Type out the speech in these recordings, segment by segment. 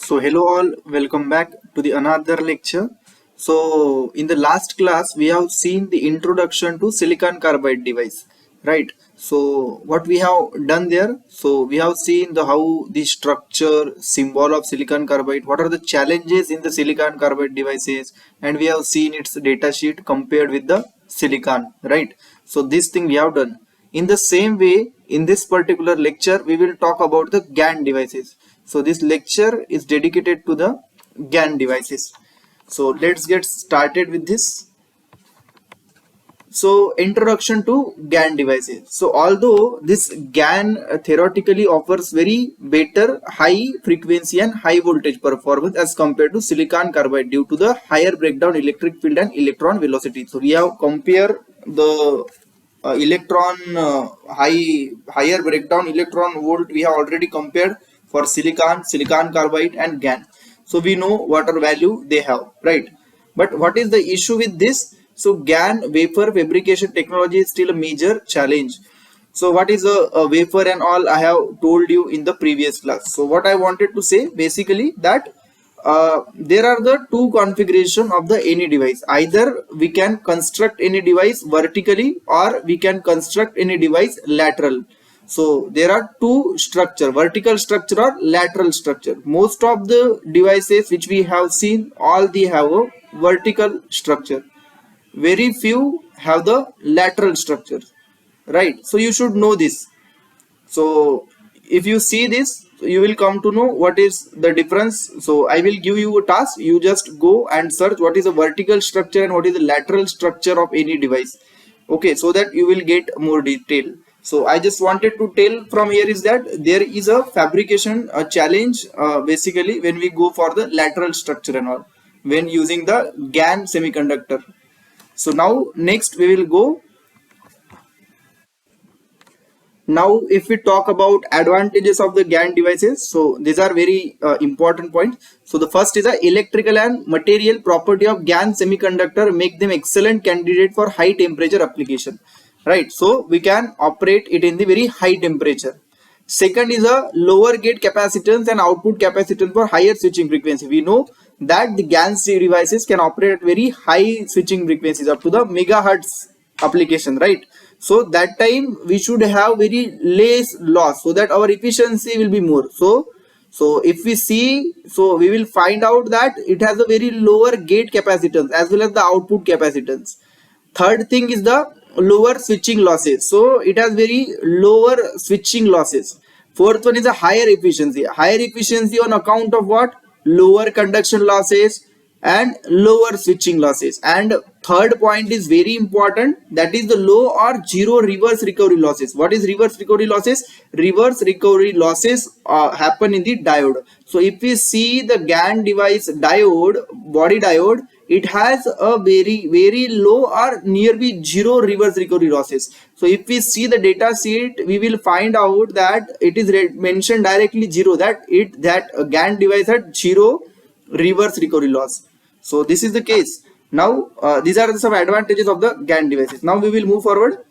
So hello all, welcome back to the another lecture. So in the last class we have seen the introduction to silicon carbide device, right? So what we have done there, so we have seen the how the structure symbol of silicon carbide, what are the challenges in the silicon carbide devices, and we have seen its data sheet compared with the silicon, right? So this thing we have done. In the same way, in this particular lecture, we will talk about the GaN devices. So this lecture is dedicated to the GaN devices. So let's get started with this. So introduction to GaN devices. So although this GaN theoretically offers very better high frequency and high voltage performance as compared to silicon carbide due to the higher breakdown electric field and electron velocity. So we have compared the electron higher breakdown electron volt we have already compared for silicon carbide and GaN. So we know what are value they have, right? But what is the issue with this? So GaN wafer fabrication technology is still a major challenge. So what is a wafer and all I have told you in the previous class. So what I wanted to say basically that there are the two configuration of the any device. Either we can construct any device vertically or we can construct any device lateral. So there are two structure, vertical structure or lateral structure. Most of the devices which we have seen, all they have a vertical structure. Very few have the lateral structure, right? So you should know this. So if you see this, you will come to know what is the difference. So I will give you a task. You just go and search what is the vertical structure and what is the lateral structure of any device. Okay, so that you will get more detail. So I just wanted to tell from here is that there is a fabrication a challenge basically when we go for the lateral structure and all when using the GaN semiconductor. So now next we will go. Now, if we talk about advantages of the GaN devices, so these are very important points. So the first is the electrical and material property of GaN semiconductor make them excellent candidate for high temperature application, right? So we can operate it in the very high temperature. Second is a lower gate capacitance and output capacitance for higher switching frequency. We know that the GaN devices can operate at very high switching frequencies up to the megahertz application, right? So that time we should have very less loss so that our efficiency will be more. So if we see, so we will find out that it has a very lower gate capacitance as well as the output capacitance. Third thing is the lower switching losses. So it has very lower switching losses. Fourth one is a higher efficiency. Higher efficiency on account of what? Lower conduction losses and lower switching losses. And third point is very important, that is the low or zero reverse recovery losses. What is reverse recovery losses? Reverse recovery losses happen in the diode. So if we see the GaN device diode, body diode, it has a very low or nearly zero reverse recovery losses. So if we see the data sheet, we will find out that it is mentioned directly zero, that GaN device had zero reverse recovery loss. So this is the case. Now these are some advantages of the GaN devices. Now we will move forward.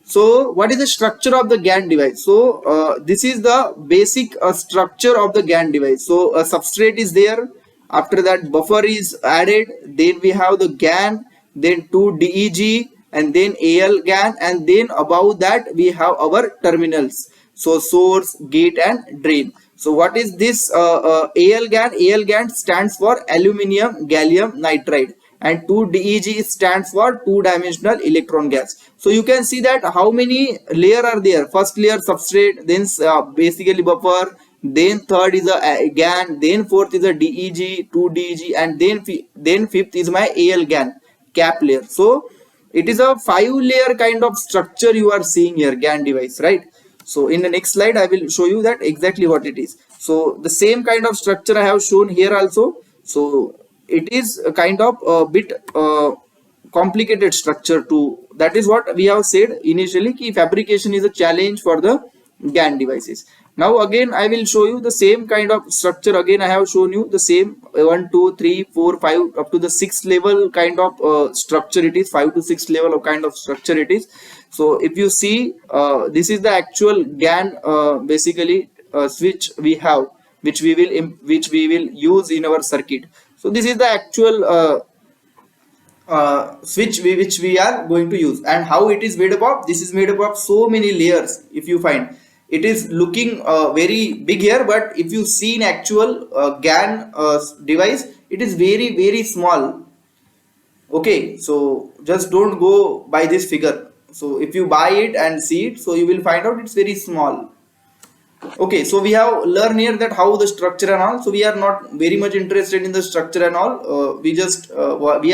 So what is the structure of the GaN device? So this is the basic structure of the GaN device. So a substrate is there. After that buffer is added. Then we have the GaN, then two DEG, and then AL GaN, and then above that we have our terminals. So source, gate, and drain. So what is this AL GaN? AL GaN stands for aluminum gallium nitride, and 2DEG stands for two-dimensional electron gas. So you can see that how many layer are there. First layer substrate, then basically buffer, then third is a GaN, then fourth is a DEG, 2DEG, and then fifth is my AL GaN cap layer. So it is a 5-layer kind of structure you are seeing here, GaN device, right? So in the next slide, I will show you that exactly what it is. So the same kind of structure I have shown here also. So it is a kind of a bit complicated structure too. That is what we have said initially, ki fabrication is a challenge for the GaN devices. Now again I will show you the same kind of structure. Again I have shown you the same 1, 2, 3, 4, 5 up to the 6th level kind of structure it is. 5 to 6 level of kind of structure it is. So if you see this is the actual GaN basically switch we have. which we will use in our circuit. So this is the actual switch which we are going to use. And how it is made up of? This is made up of so many layers. If you find, it is looking very big here, but if you see in actual GaN device, it is very small. Okay, so just don't go by this figure. So if you buy it and see it, so you will find out it's very small. Okay, so we have learned here that how the structure and all. So we are not very much interested in the structure and all. We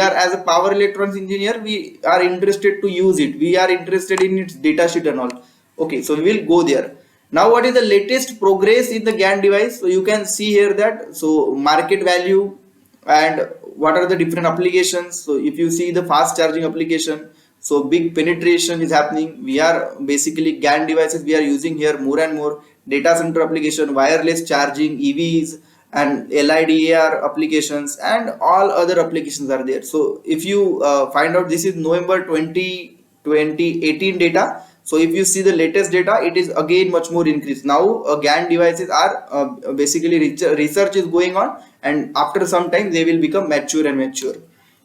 are, as a power electronics engineer, we are interested to use it. We are interested in its data sheet and all. Okay, so we will go there. Now, what is the latest progress in the GaN device? So you can see here that, so market value and what are the different applications. So if you see the fast charging application, so big penetration is happening. We are basically GaN devices we are using here more and more. Data center application, wireless charging, EVs and LIDAR applications, and all other applications are there. So if you find out, this is November 2018 data. So if you see the latest data, it is again much more increased. Now GaN devices are basically research is going on, and after some time they will become mature and mature,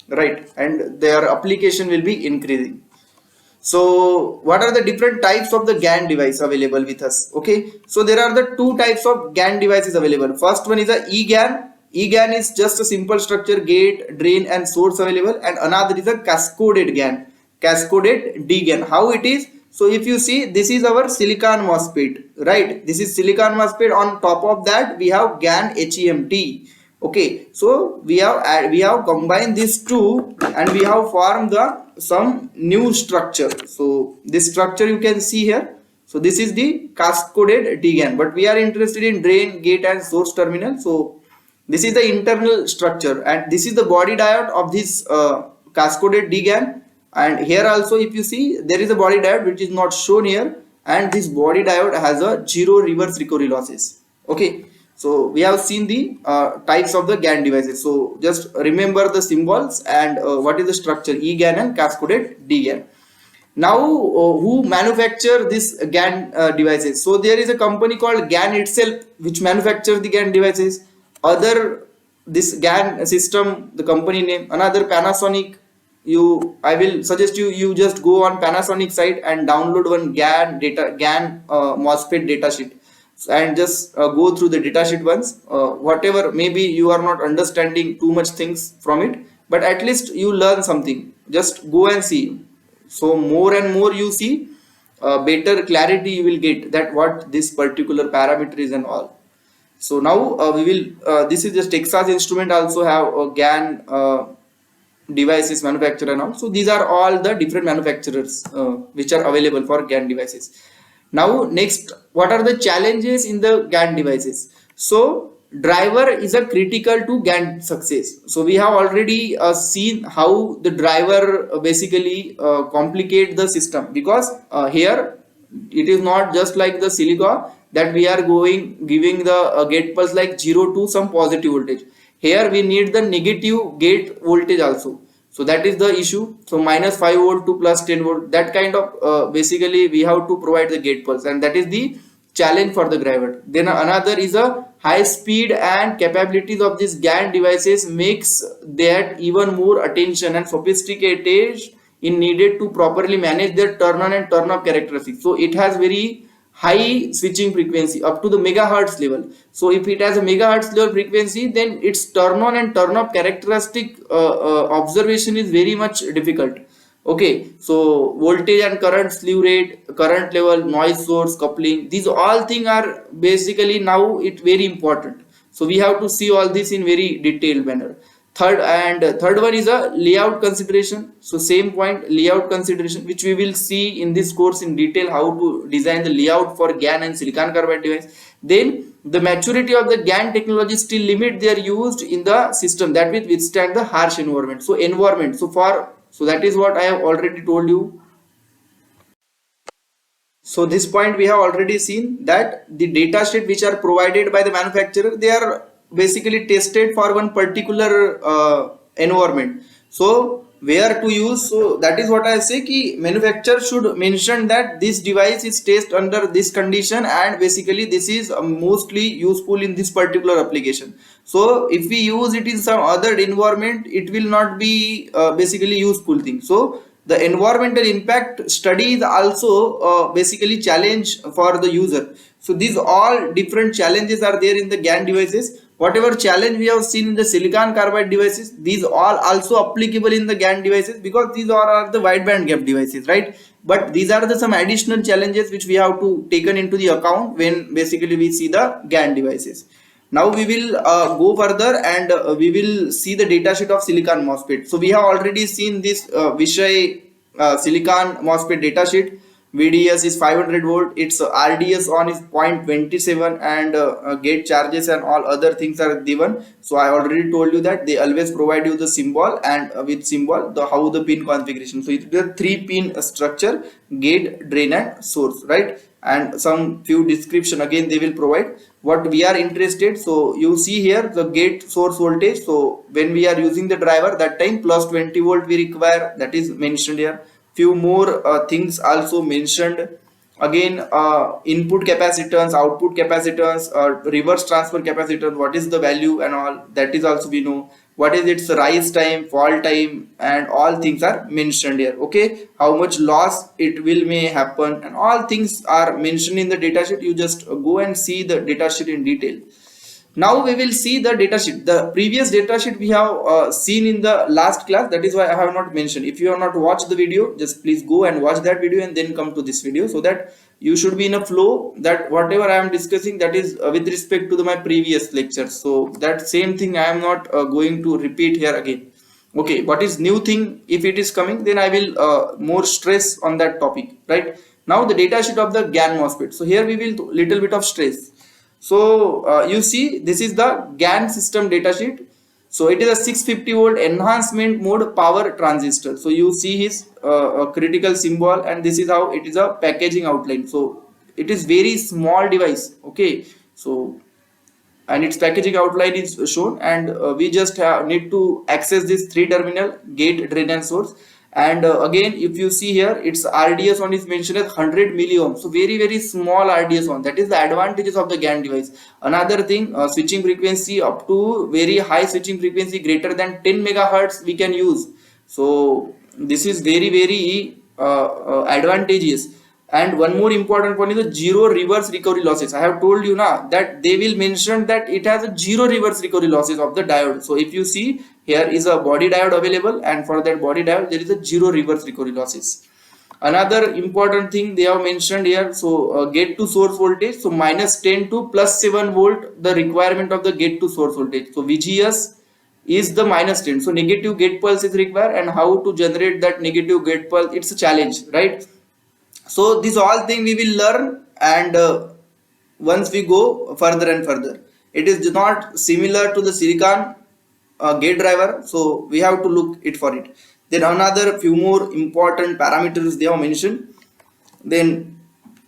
right? And their application will be increasing. So what are the different types of the GaN device available with us? Okay, so there are the two types of GaN devices available. First one is a eGaN. eGaN is just a simple structure, gate, drain and source available, and another is a cascoded GaN, cascoded DGaN. How it is? So if you see, this is our silicon MOSFET, right? This is silicon MOSFET. On top of that we have GaN HEMT. Okay, so we have combined these two and we have formed the some new structure. So this structure you can see here. So this is the cascoded DGaN, but we are interested in drain, gate and source terminal. So this is the internal structure, and this is the body diode of this cascoded DGaN. And here also, if you see, there is a body diode which is not shown here, and this body diode has a zero reverse recovery losses. Okay, so we have seen the types of the GaN devices. So just remember the symbols and what is the structure, eGaN and cascoded DGaN. Now who manufacture this GaN devices? So there is a company called GaN itself which manufactures the GaN devices. Other, this GaN system, the company name, another Panasonic. I will suggest you just go on Panasonic site and download one GaN MOSFET datasheet and just go through the datasheet once. Whatever, maybe you are not understanding too much things from it, but at least you learn something. Just go and see. So more and more you see, better clarity you will get that what this particular parameter is and all. So now we will this is just Texas Instrument also have a GaN devices manufacturer now. So these are all the different manufacturers which are available for GaN devices. Now next, what are the challenges in the GaN devices? So driver is a critical to GaN success. So we have already seen how the driver basically complicate the system, because here it is not just like the silica that we are giving the gate pulse like 0 to some positive voltage. Here we need the negative gate voltage also. So that is the issue. So minus 5 volt to plus 10 volt, that kind of basically we have to provide the gate pulse, and that is the challenge for the driver. Then another is a high speed and capabilities of these GaN devices makes that even more attention and sophisticated in needed to properly manage their turn on and turn off characteristics. So it has very high switching frequency up to the megahertz level. So if it has a megahertz level frequency, then its turn on and turn off characteristic observation is very much difficult. Okay, so voltage and current, slew rate, current level, noise source, coupling, these all things are basically now it very important. So we have to see all this in very detailed manner. Third one is a layout consideration. So same point, layout consideration, which we will see in this course in detail, how to design the layout for GaN and silicon carbide device. Then the maturity of the GaN technology still limit they are used in the system that will withstand the harsh environment. So so that is what I have already told you. So this point we have already seen that the data sheet which are provided by the manufacturer, they are basically tested for one particular environment. So where to use. So that is what I say ki manufacturer should mention that this device is tested under this condition, and basically this is mostly useful in this particular application. So if we use it in some other environment, it will not be basically useful thing. So the environmental impact study is also basically challenge for the user. So these all different challenges are there in the GaN devices. Whatever challenge we have seen in the silicon carbide devices, these all also applicable in the GaN devices, because these are the wideband gap devices, right? But these are the some additional challenges which we have to taken into the account when basically we see the GaN devices. Now we will go further, and we will see the datasheet of silicon MOSFET. So we have already seen this Vishay silicon MOSFET datasheet. VDS is 500 volt, its RDS on is 0.27, and gate charges and all other things are given. So I already told you that they always provide you the symbol, and with symbol the how the pin configuration. So it's a 3-pin structure: gate, drain and source, right? And some few description again they will provide. What we are interested, so you see here the gate source voltage. So when we are using the driver, that time plus 20 volt we require, that is mentioned here. Few more things also mentioned. Again, input capacitance, output capacitance, reverse transfer capacitance, what is the value and all, that is also we know. What is its rise time, fall time, and all things are mentioned here. Okay, how much loss it will may happen, and all things are mentioned in the datasheet. You just go and see the datasheet in detail. Now we will see the datasheet. The previous datasheet we have seen in the last class. That is why I have not mentioned. If you have not watched the video, just please go and watch that video and then come to this video, so that you should be in a flow, that whatever I am discussing, that is with respect to my previous lectures. So that same thing I am not going to repeat here again. Okay, what is new thing? If it is coming, then I will more stress on that topic, right? Now the datasheet of the GaN MOSFET. So here we will do little bit of stress. So you see this is the GaN system datasheet. So it is a 650 volt enhancement mode power transistor. So you see his critical symbol, and this is how it is a packaging outline. So it is very small device. Okay, so and its packaging outline is shown, and we just need to access this 3-terminal gate, drain and source. And again, if you see here, its RDS on is mentioned as 100 milliohm, so very small RDS on. That is the advantages of the GaN device. Another thing, switching frequency up to very high switching frequency greater than 10 megahertz we can use. So this is very advantageous. And one more important point is the zero reverse recovery losses. I have told you now that they will mention that it has a zero reverse recovery losses of the diode. So if you see, here is a body diode available, and for that body diode there is a zero reverse recovery losses. Another important thing they have mentioned here, so gate to source voltage, so minus 10 to plus 7 volt the requirement of the gate to source voltage. So VGS is the minus 10, so negative gate pulse is required, and how to generate that negative gate pulse, it's a challenge, right? So these all thing we will learn, and once we go further and further, it is not similar to the silicon gate driver, so we have to look it for it. Then another few more important parameters they have mentioned. Then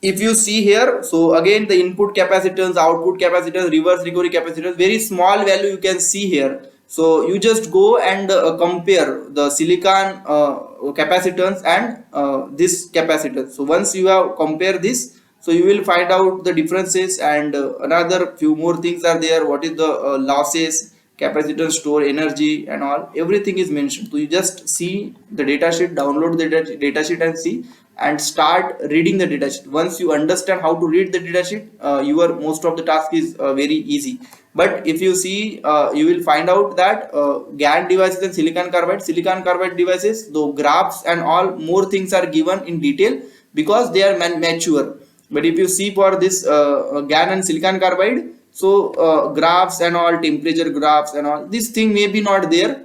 if you see here, so again the input capacitance, output capacitance, reverse recovery capacitance, very small value you can see here. So you just go and compare the silicon capacitance and this capacitance. So once you have compare this, so you will find out the differences, and another few more things are there. What is the losses, capacitance, store energy and all, everything is mentioned. So you just see the datasheet, download the datasheet and see, and start reading the datasheet. Once you understand how to read the datasheet, your most of the task is very easy. But if you see, you will find out that GaN devices and silicon carbide devices, the graphs and all more things are given in detail because they are mature. But if you see for this GaN and silicon carbide, so graphs and all, temperature graphs and all, this thing may be not there.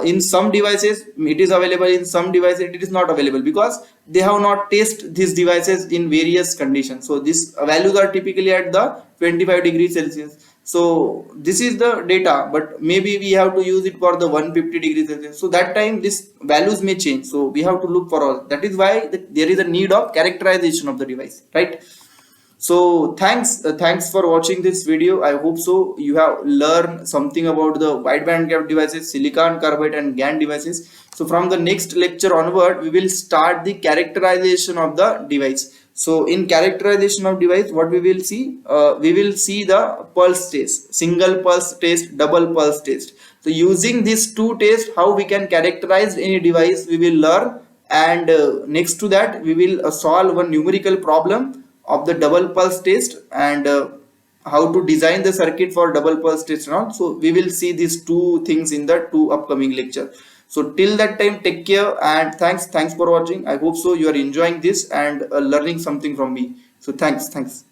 In some devices it is available, in some devices it is not available, because they have not tested these devices in various conditions. So these values are typically at the 25 degrees Celsius. So this is the data, but maybe we have to use it for the 150 degrees Celsius. So that time these values may change. So we have to look for all. That is why there is a need of characterization of the device, right? So thanks for watching this video. I hope so you have learned something about the wide band gap devices, silicon carbide and GaN devices. So from the next lecture onward, we will start the characterization of the device. So in characterization of device, what we will see the pulse test, single pulse test, double pulse test. So using these two tests, how we can characterize any device, we will learn. And next to that, we will solve one numerical problem of the double pulse test, and how to design the circuit for double pulse test and all. So we will see these two things in the two upcoming lecture. So till that time, take care and thanks for watching. I hope so you are enjoying this and learning something from me. So thanks.